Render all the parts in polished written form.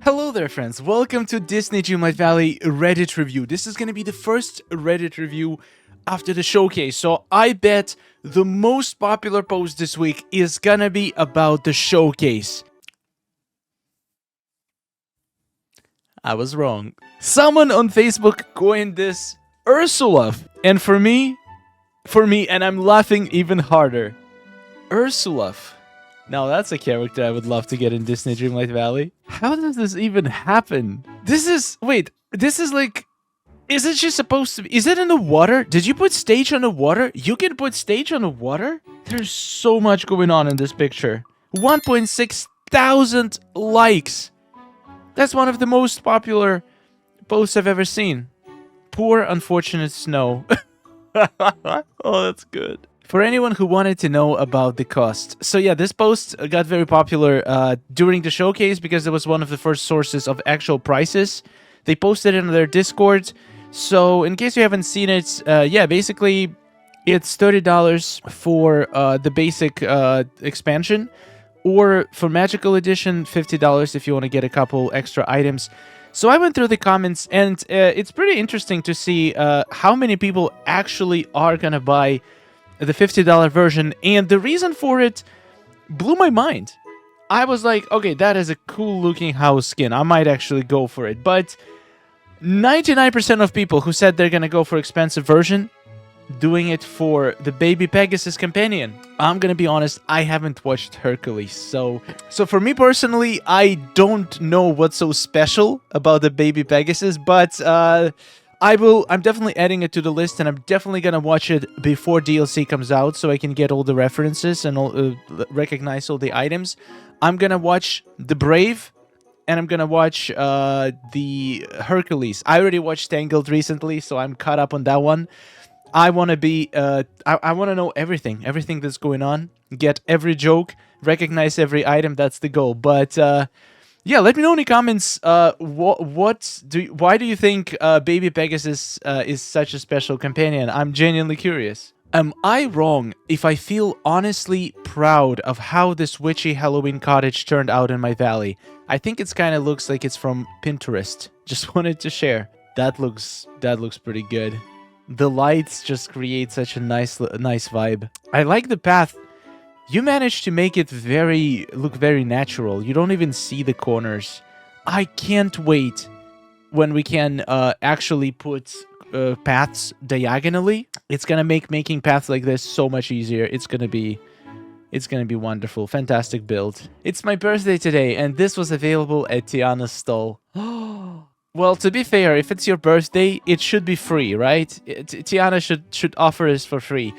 Hello there, friends. Welcome to Disney Dreamlight Valley Reddit review. This is going to be the first Reddit review after the showcase, so I bet the most popular post this week is gonna be about the showcase. I was wrong. Someone on Facebook coined this Ursula, and for me, and I'm laughing even harder. Ursula. Now that's a character I would love to get in Disney Dreamlight Valley. How does this even happen? Wait, this is like, isn't she supposed to be, is it in the water? Did you put stage on the water? You can put stage on the water? There's so much going on in this picture. 1.6 thousand likes. That's one of the most popular posts I've ever seen. Poor unfortunate snow. Oh, that's good. For anyone who wanted to know about the cost. So yeah, this post got very popular during the showcase because it was one of the first sources of actual prices. They posted it in their Discord. So in case you haven't seen it, yeah, basically it's $30 for the basic expansion. Or for Magical Edition, $50 if you want to get a couple extra items. So I went through the comments and it's pretty interesting to see how many people actually are going to buy the $50 version, and the reason for it blew my mind. I was like, okay, that is a cool looking house skin. I might actually go for it. But 99% of people who said they're gonna go for expensive version, doing it for the baby Pegasus companion. I'm gonna be honest, I haven't watched Hercules, so for me personally, I don't know what's so special about the baby Pegasus, but I'm definitely adding it to the list, and I'm definitely gonna watch it before DLC comes out, so I can get all the references and recognize all the items. I'm gonna watch The Brave, and I'm gonna watch the Hercules. I already watched Tangled recently, so I'm caught up on that one. I want to be, I want to know everything that's going on, get every joke, recognize every item. That's the goal. But yeah, let me know in the comments. Why do you think Baby Pegasus is such a special companion? I'm genuinely curious. Am I wrong if I feel honestly proud of how this witchy Halloween cottage turned out in my valley? I think it's kind of looks like it's from Pinterest. Just wanted to share. That looks pretty good. The lights just create such a nice vibe. I like the path. You managed to make it look very natural. You don't even see the corners. I can't wait when we can actually put paths diagonally. It's gonna make making paths like this so much easier. It's gonna be wonderful. Fantastic build. It's my birthday today, and this was available at Tiana's stall. Well, to be fair, if it's your birthday, it should be free, right? Tiana should offer this for free.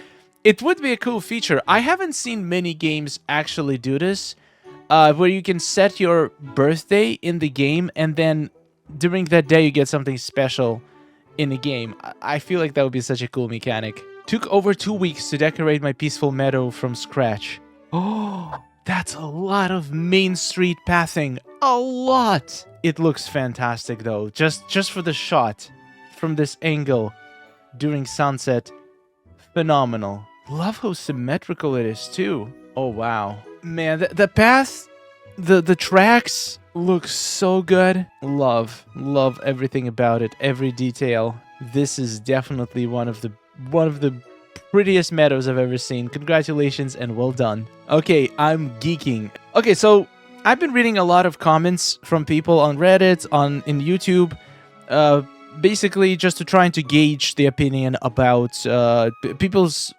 It would be a cool feature. I haven't seen many games actually do this, where you can set your birthday in the game, and then during that day you get something special in the game. I feel like that would be such a cool mechanic. Took over 2 weeks to decorate my peaceful meadow from scratch. Oh, that's a lot of Main Street pathing. A lot! It looks fantastic though, just for the shot from this angle during sunset. Phenomenal. Love how symmetrical it is too. Oh wow. Man, the path, the tracks look so good. Love everything about it, every detail. This is definitely one of the prettiest meadows I've ever seen. Congratulations and well done. Okay, I'm geeking. Okay, so I've been reading a lot of comments from people on Reddit, in YouTube, basically just to trying to gauge the opinion about people's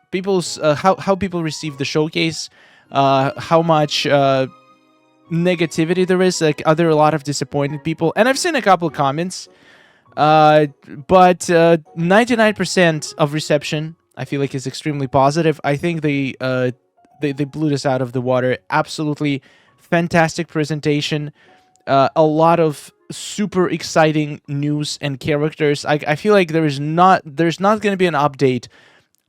how people receive the showcase, how much negativity there is. Like, are there a lot of disappointed people? And I've seen a couple of comments, but 99% of reception I feel like is extremely positive. I think they blew this out of the water. Absolutely fantastic presentation. A lot of super exciting news and characters. I feel like there's not going to be an update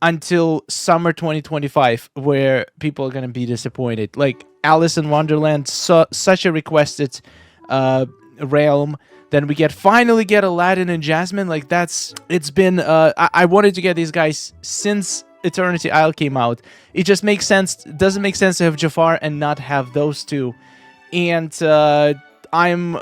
until summer 2025 where people are going to be disappointed. Like Alice in Wonderland, such a requested realm. Then we finally get Aladdin and Jasmine. Like it's been I wanted to get these guys since Eternity Isle came out. It just makes sense. Doesn't make sense to have Jafar and not have those two. And I'm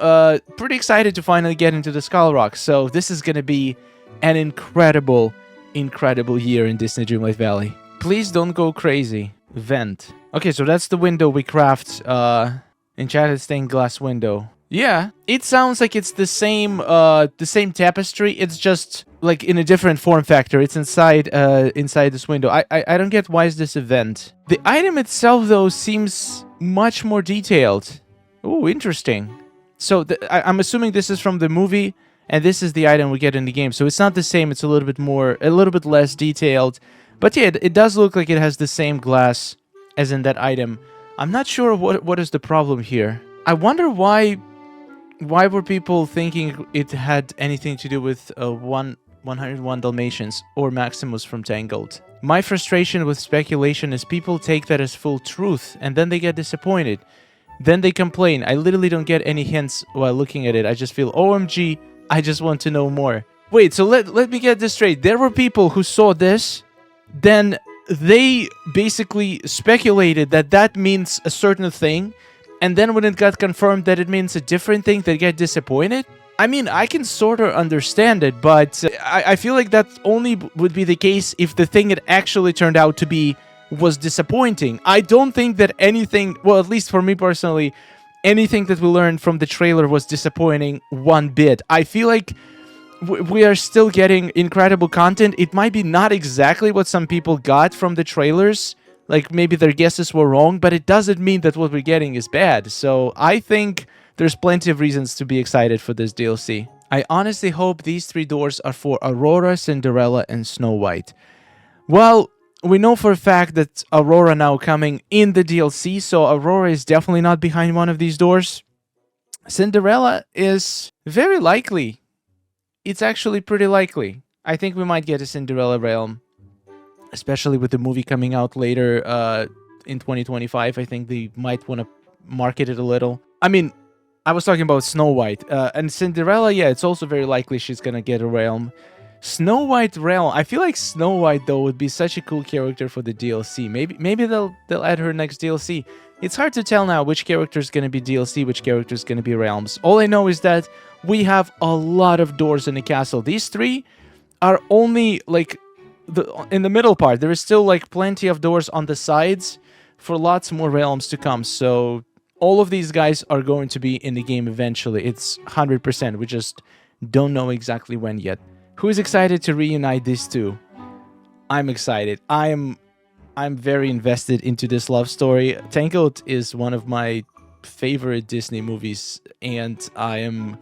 pretty excited to finally get into the Skull Rock. So this is gonna be an incredible year in Disney Dreamlight Valley. Please don't go crazy. Vent. Okay, so that's the window we craft. Enchanted stained glass window. Yeah, it sounds like it's the same tapestry. It's just like in a different form factor. It's inside this window. I don't get why is this a vent. The item itself though seems much more detailed. Oh, interesting. So I'm assuming this is from the movie, and this is the item we get in the game. So it's not the same. It's a little bit less detailed. But yeah, it does look like it has the same glass as in that item. I'm not sure what is the problem here. I wonder why were people thinking it had anything to do with 101 Dalmatians or Maximus from Tangled. My frustration with speculation is people take that as full truth, and then they get disappointed. Then they complain. I literally don't get any hints while looking at it. I just feel, OMG, I just want to know more. Wait, so let me get this straight. There were people who saw this, then they basically speculated that that means a certain thing, and then when it got confirmed that it means a different thing, they get disappointed? I mean, I can sort of understand it, but I feel like that only would be the case if the thing it actually turned out to be was disappointing. I don't think that anything, well, at least for me personally, anything that we learned from the trailer was disappointing one bit. I feel like we are still getting incredible content. It might be not exactly what some people got from the trailers, like maybe their guesses were wrong, but it doesn't mean that what we're getting is bad. So I think there's plenty of reasons to be excited for this DLC. I honestly hope these 3 doors are for Aurora, Cinderella, and Snow White. Well, we know for a fact that Aurora now coming in the DLC, so Aurora is definitely not behind one of these doors. Cinderella is very likely. It's actually pretty likely. I think we might get a Cinderella realm, especially with the movie coming out later in 2025. I think they might want to market it a little. I mean, I was talking about Snow White. And Cinderella, yeah, it's also very likely she's gonna get a realm. Snow White realm. I feel like Snow White, though, would be such a cool character for the DLC. Maybe they'll add her next DLC. It's hard to tell now which character is gonna be DLC, which character is gonna be realms. All I know is that we have a lot of doors in the castle. These 3 are only, like, in the middle part. There is still, like, plenty of doors on the sides for lots more realms to come. So all of these guys are going to be in the game eventually. It's 100%. We just don't know exactly when yet. Who is excited to reunite these 2? I'm excited. I'm very invested into this love story. Tangled is one of my favorite Disney movies, and I'm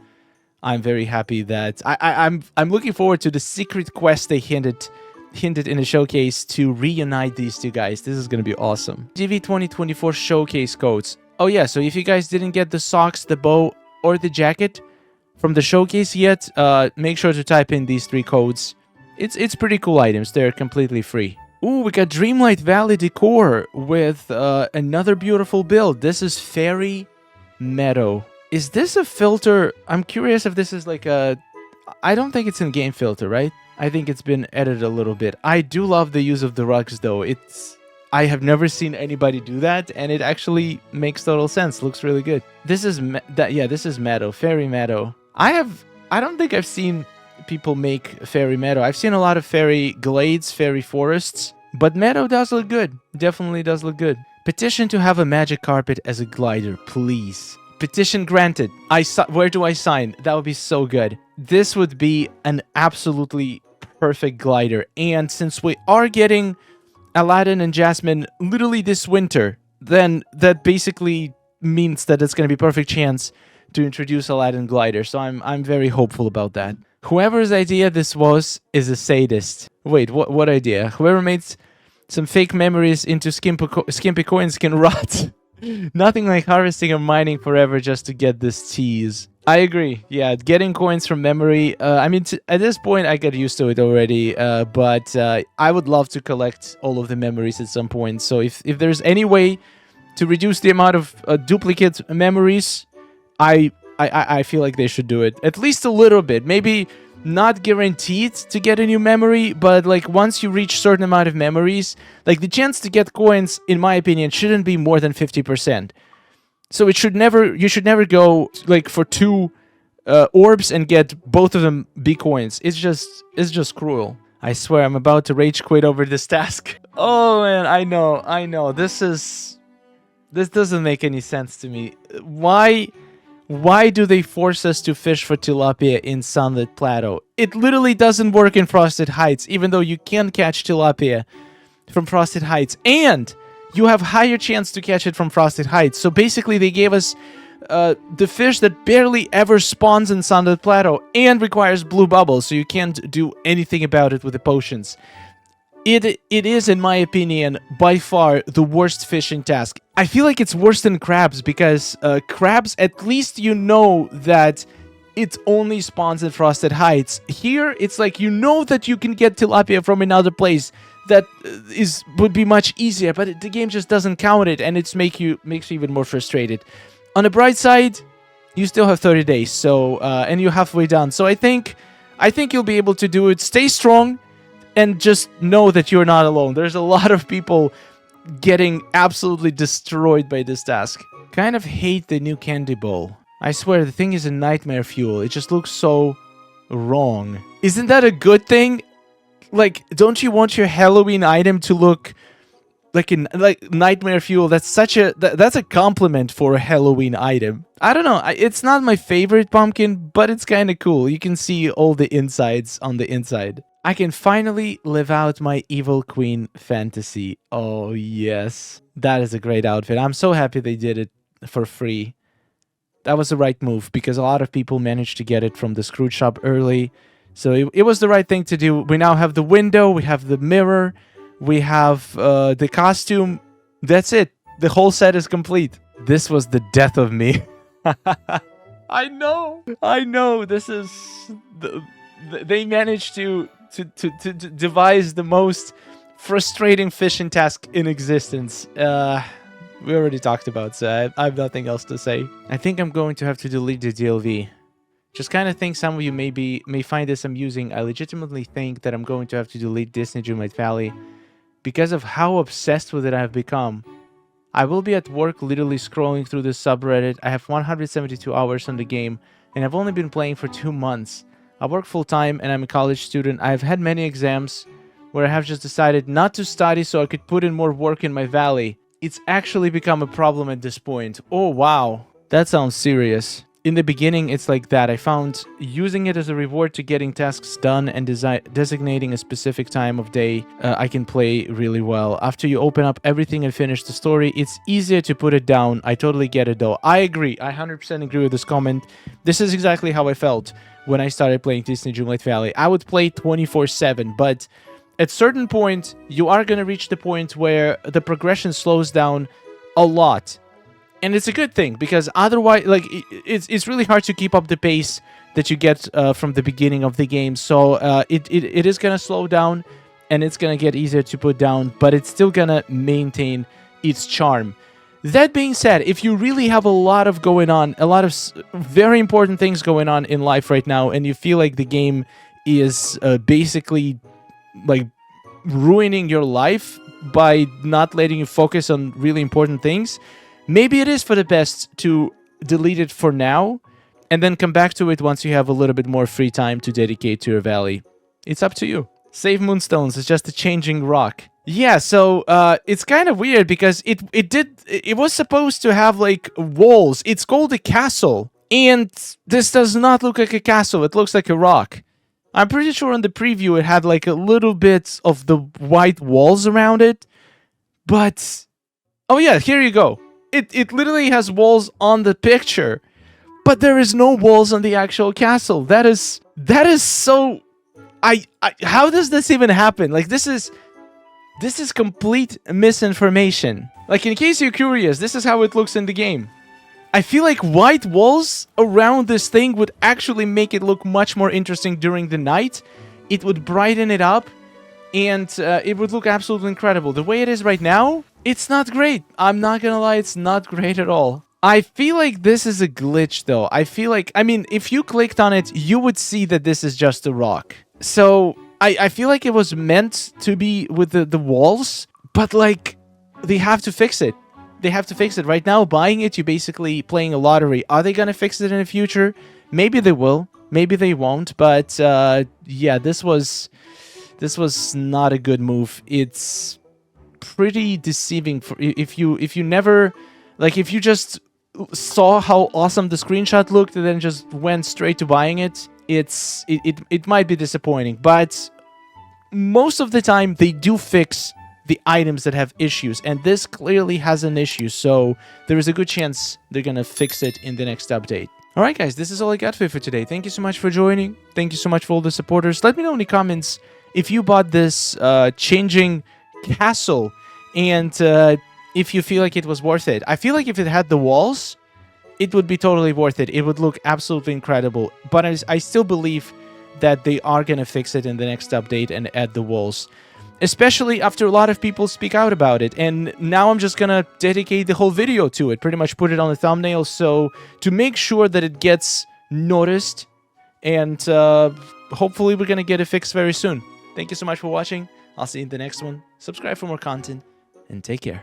very happy that I'm looking forward to the secret quest they hinted in the showcase to reunite these 2 guys. This is gonna be awesome. GV 2024 showcase codes. Oh yeah, so if you guys didn't get the socks, the bow, or the jacket from the showcase yet, make sure to type in these 3 codes. It's pretty cool items. They're completely free. Ooh, we got Dreamlight Valley decor with another beautiful build. This is Fairy Meadow. Is this a filter? I'm curious if this is like a... I don't think it's in game filter, right? I think it's been edited a little bit. I do love the use of the rugs, though. I have never seen anybody do that, and it actually makes total sense. Looks really good. This is this is Meadow, Fairy Meadow. I don't think I've seen people make Fairy Meadow. I've seen a lot of fairy glades, fairy forests, but Meadow does look good. Definitely does look good. Petition to have a magic carpet as a glider, please. Petition granted. Where do I sign? That would be so good. This would be an absolutely perfect glider. And since we are getting Aladdin and Jasmine literally this winter, then that basically means that it's going to be a perfect chance to introduce Aladdin glider. So I'm very hopeful about that. Whoever's idea this was is a sadist. Wait, what idea? Whoever made some fake memories into skimpy coins can rot. Nothing like harvesting or mining forever just to get this tease. I agree. Yeah, getting coins from memory. I mean, at this point, I get used to it already. But I would love to collect all of the memories at some point. So if there's any way to reduce the amount of duplicate memories, I feel like they should do it. At least a little bit. Maybe not guaranteed to get a new memory, but like once you reach certain amount of memories, like the chance to get coins, in my opinion, shouldn't be more than 50%. So you should never go like for 2 orbs and get both of them B coins. It's just cruel. I swear I'm about to rage quit over this task. Oh man, I know. This doesn't make any sense to me. Why do they force us to fish for tilapia in Sunlit Plateau? It literally doesn't work in Frosted Heights, even though you can catch tilapia from Frosted Heights, and you have higher chance to catch it from Frosted Heights. So basically, they gave us the fish that barely ever spawns in Sunlit Plateau and requires blue bubbles, so you can't do anything about it with the potions. It is, in my opinion, by far the worst fishing task. I feel like it's worse than crabs, because crabs, at least you know that it only spawns in Frosted Heights. Here, it's like you know that you can get tilapia from another place that would be much easier, but the game just doesn't count it, and it makes you even more frustrated. On the bright side, you still have 30 days, so and you're halfway done. So I think you'll be able to do it. Stay strong. And just know that you're not alone. There's a lot of people getting absolutely destroyed by this task. Kind of hate the new candy bowl. I swear, the thing is a nightmare fuel. It just looks so wrong. Isn't that a good thing? Like, don't you want your Halloween item to look like nightmare fuel? That's that's a compliment for a Halloween item. I don't know. It's not my favorite pumpkin, but it's kind of cool. You can see all the insides on the inside. I can finally live out my Evil Queen fantasy. Oh, yes. That is a great outfit. I'm so happy they did it for free. That was the right move, because a lot of people managed to get it from the Scrooge shop early. So it was the right thing to do. We now have the window, we have the mirror, we have the costume. That's it. The whole set is complete. This was the death of me. I know. This is... They managed to devise the most frustrating fishing task in existence. We already talked about, so I have nothing else to say. I think I'm going to have to delete the DLV. Just kind of think some of you may find this amusing. I legitimately think that I'm going to have to delete Disney Dreamlight Valley because of how obsessed with it I have become. I will be at work literally scrolling through this subreddit. I have 172 hours on the game, and I've only been playing for 2 months. I work full-time and I'm a college student. I've had many exams where I have just decided not to study so I could put in more work in my valley. It's actually become a problem at this point. Oh, wow. That sounds serious. In the beginning, it's like that. I found using it as a reward to getting tasks done and designating a specific time of day I can play really well. After you open up everything and finish the story, it's easier to put it down. I totally get it though. I agree. I 100% agree with this comment. This is exactly how I felt when I started playing Disney Dreamlight Valley. I would play 24/7, but at certain point, you are going to reach the point where the progression slows down a lot. And it's a good thing, because otherwise, like, it's really hard to keep up the pace that you get from the beginning of the game. So it is going to slow down, and it's going to get easier to put down, but it's still going to maintain its charm. That being said, if you really have a lot of going on, a lot of very important things going on in life right now, and you feel like the game is basically, like, ruining your life by not letting you focus on really important things, maybe it is for the best to delete it for now, and then come back to it once you have a little bit more free time to dedicate to your valley. It's up to you. Save Moonstones is just a changing rock. Yeah, so it's kind of weird because it was supposed to have like walls. It's called a castle, and this does not look like a castle. It looks like a rock. I'm pretty sure in the preview it had like a little bit of the white walls around it, but oh yeah, here you go. It literally has walls on the picture, but there is no walls on the actual castle. That is so. How does this even happen? Like, this is complete misinformation. Like, in case you're curious, this is how it looks in the game. I feel like white walls around this thing would actually make it look much more interesting during the night. It would brighten it up, and it would look absolutely incredible. The way it is right now, it's not great. I'm not gonna lie, it's not great at all. I feel like this is a glitch, though. I feel like, I mean, if you clicked on it, you would see that this is just a rock. So I feel like it was meant to be with the walls, but like, they have to fix it. they have to fix it. Right now, buying it, you're basically playing a lottery. Are they gonna fix it in the future? Maybe they will. Maybe they won't. But yeah, this was not a good move. It's pretty deceiving for if you never, like, if you just saw how awesome the screenshot looked and then just went straight to buying it. It might be disappointing, but most of the time they do fix the items that have issues, and this clearly has an issue, so there is a good chance they're gonna fix it in the next update. Alright guys, this is all I got for you for today. Thank you so much for joining. Thank you so much for all the supporters. Let me know in the comments if you bought this changing castle, and if you feel like it was worth it. I feel like if it had the walls, it would be totally worth it. It would look absolutely incredible. But I still believe that they are going to fix it in the next update and add the walls. Especially after a lot of people speak out about it. And now I'm just going to dedicate the whole video to it. Pretty much put it on the thumbnail. So to make sure that it gets noticed. And hopefully we're going to get it fixed very soon. Thank you so much for watching. I'll see you in the next one. Subscribe for more content. And take care.